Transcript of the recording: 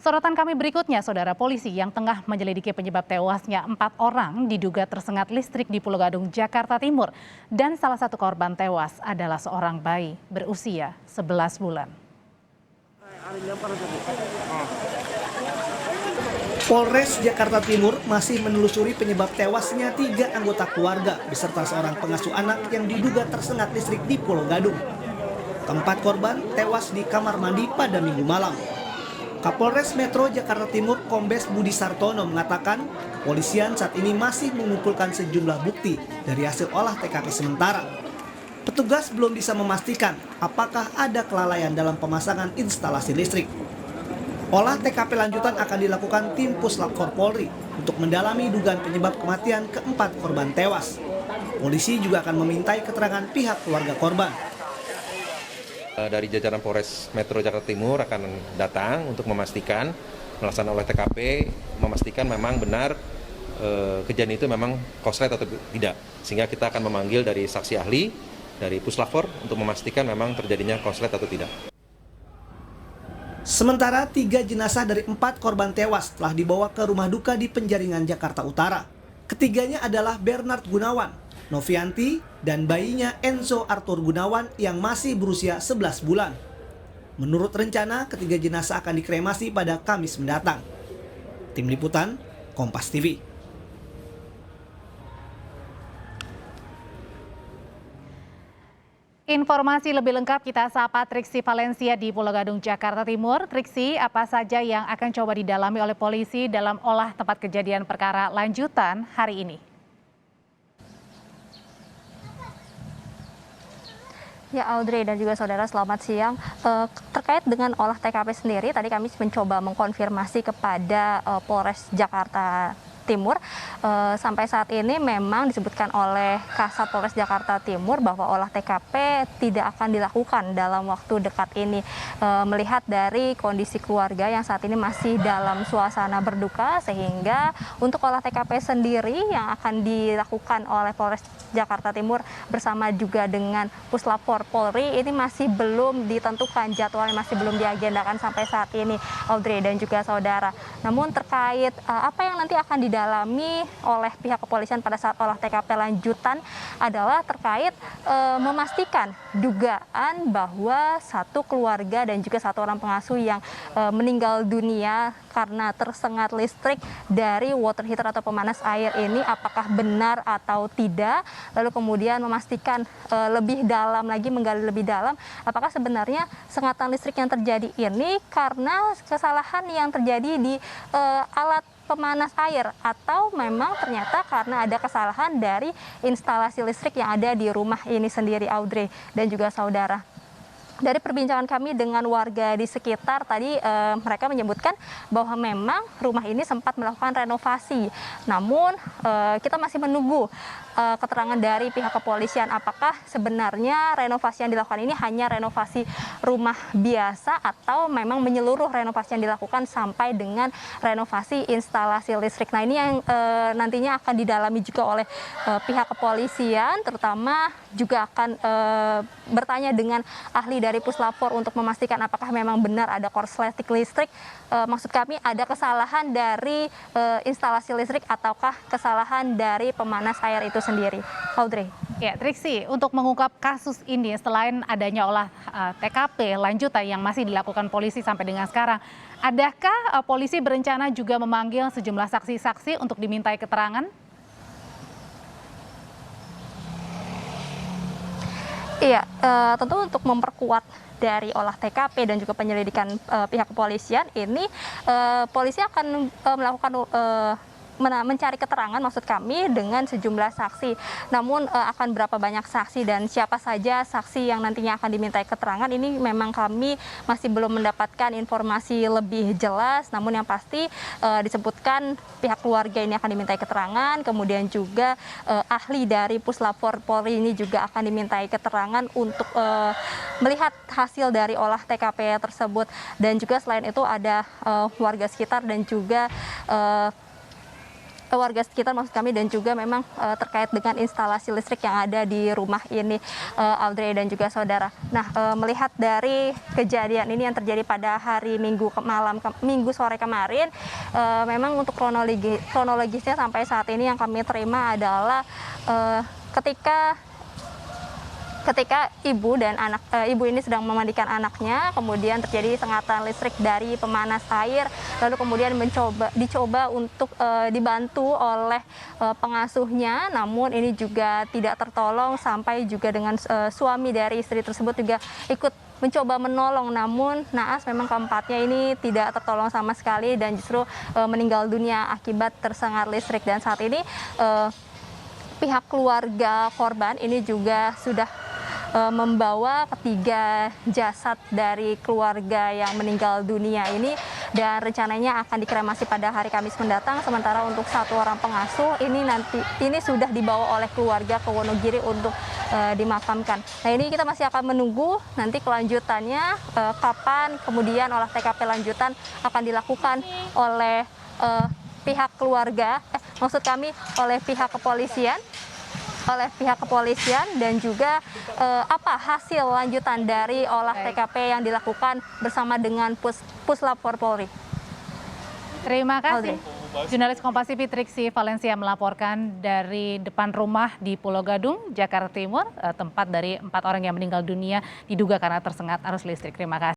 Sorotan kami berikutnya, saudara, polisi yang tengah menyelidiki penyebab tewasnya 4 orang diduga tersengat listrik di Pulau Gadung, Jakarta Timur. Dan salah satu korban tewas adalah seorang bayi berusia 11 bulan. Polres Jakarta Timur masih menelusuri penyebab tewasnya 3 anggota keluarga beserta seorang pengasuh anak yang diduga tersengat listrik di Pulau Gadung. Keempat korban tewas di kamar mandi pada Minggu malam. Kapolres Metro Jakarta Timur Kombes Budi Sartono mengatakan kepolisian saat ini masih mengumpulkan sejumlah bukti dari hasil olah TKP sementara. Petugas belum bisa memastikan apakah ada kelalaian dalam pemasangan instalasi listrik. Olah TKP lanjutan akan dilakukan tim Puslap 4 Polri untuk mendalami dugaan penyebab kematian keempat korban tewas. Polisi juga akan memintai keterangan pihak keluarga korban. Dari jajaran Polres Metro Jakarta Timur akan datang untuk memastikan melaksanakan olah TKP, memastikan memang benar kejadian itu memang korslet atau tidak. Sehingga kita akan memanggil dari saksi ahli, dari Puslap 4 untuk memastikan memang terjadinya korslet atau tidak. Sementara 3 jenazah dari 4 korban tewas telah dibawa ke rumah duka di Penjaringan, Jakarta Utara. Ketiganya adalah Bernard Gunawan, Novianti, dan bayinya Enzo Arthur Gunawan yang masih berusia 11 bulan. Menurut rencana, ketiga jenazah akan dikremasi pada Kamis mendatang. Tim Liputan, Kompas TV. Informasi lebih lengkap kita sapa Triksi Valencia di Pulau Gadung, Jakarta Timur. Triksi, apa saja yang akan coba didalami oleh polisi dalam olah tempat kejadian perkara lanjutan hari ini? Ya, Audrey dan juga saudara, selamat siang. Terkait dengan olah TKP sendiri, tadi kami mencoba mengkonfirmasi kepada Polres Jakarta Timur. Sampai saat ini memang disebutkan oleh Kasat Polres Jakarta Timur bahwa olah TKP tidak akan dilakukan dalam waktu dekat ini. Melihat dari kondisi keluarga yang saat ini masih dalam suasana berduka, sehingga untuk olah TKP sendiri yang akan dilakukan oleh Polres Jakarta Timur bersama juga dengan Puslap 4 Polri ini masih belum ditentukan, jadwalnya masih belum diagendakan sampai saat ini, Audrey dan juga saudara. Namun terkait apa yang nanti akan didalami oleh pihak kepolisian pada saat olah TKP lanjutan adalah terkait memastikan dugaan bahwa satu keluarga dan juga satu orang pengasuh yang meninggal dunia karena tersengat listrik dari water heater atau pemanas air ini apakah benar atau tidak, lalu kemudian memastikan lebih dalam lagi, menggali lebih dalam apakah sebenarnya sengatan listrik yang terjadi ini karena kesalahan yang terjadi di alat pemanas air atau memang ternyata karena ada kesalahan dari instalasi listrik yang ada di rumah ini sendiri, Audrey dan juga saudara. Dari perbincangan kami dengan warga di sekitar tadi mereka menyebutkan bahwa memang rumah ini sempat melakukan renovasi. Namun kita masih menunggu keterangan dari pihak kepolisian apakah sebenarnya renovasi yang dilakukan ini hanya renovasi rumah biasa atau memang menyeluruh renovasi yang dilakukan sampai dengan renovasi instalasi listrik. Nah, ini yang nantinya akan didalami juga oleh pihak kepolisian, terutama juga akan bertanya dengan ahli dari Puslap 4 untuk memastikan apakah memang benar ada korsleting listrik. Maksud kami ada kesalahan dari instalasi listrik ataukah kesalahan dari pemanas air itu sendiri. Audrey. Ya, Triksi, untuk mengungkap kasus ini selain adanya olah TKP lanjutan yang masih dilakukan polisi sampai dengan sekarang, adakah polisi berencana juga memanggil sejumlah saksi-saksi untuk dimintai keterangan? Iya, tentu untuk memperkuat dari olah TKP dan juga penyelidikan pihak kepolisian ini, polisi akan melakukan mencari keterangan maksud kami dengan sejumlah saksi. Namun akan berapa banyak saksi dan siapa saja saksi yang nantinya akan dimintai keterangan ini memang kami masih belum mendapatkan informasi lebih jelas. Namun yang pasti disebutkan pihak keluarga ini akan dimintai keterangan, kemudian juga ahli dari Puslap 4 Polri ini juga akan dimintai keterangan untuk melihat hasil dari olah TKP tersebut. Dan juga selain itu ada warga sekitar dan juga warga sekitar maksud kami, dan juga memang terkait dengan instalasi listrik yang ada di rumah ini, Audrey dan juga saudara. Nah, melihat dari kejadian ini yang terjadi pada hari Minggu sore kemarin, memang untuk kronologisnya sampai saat ini yang kami terima adalah ketika ibu dan ibu ini sedang memandikan anaknya, kemudian terjadi sengatan listrik dari pemanas air, lalu kemudian dicoba untuk dibantu oleh pengasuhnya, namun ini juga tidak tertolong, sampai juga dengan suami dari istri tersebut juga ikut mencoba menolong, namun naas memang keempatnya ini tidak tertolong sama sekali dan justru meninggal dunia akibat tersengat listrik. Dan saat ini pihak keluarga korban ini juga sudah membawa ketiga jasad dari keluarga yang meninggal dunia ini, dan rencananya akan dikremasi pada hari Kamis mendatang. Sementara untuk satu orang pengasuh ini sudah dibawa oleh keluarga ke Wonogiri untuk dimakamkan. Nah, ini kita masih akan menunggu nanti kelanjutannya, kapan kemudian olah TKP lanjutan akan dilakukan oleh pihak keluarga, maksud kami oleh pihak kepolisian, dan juga apa hasil lanjutan dari olah TKP yang dilakukan bersama dengan Puslap Polri. Terima kasih. Jurnalis Kompas TV Triksi Valencia melaporkan dari depan rumah di Pulau Gadung, Jakarta Timur, tempat dari 4 orang yang meninggal dunia diduga karena tersengat arus listrik. Terima kasih.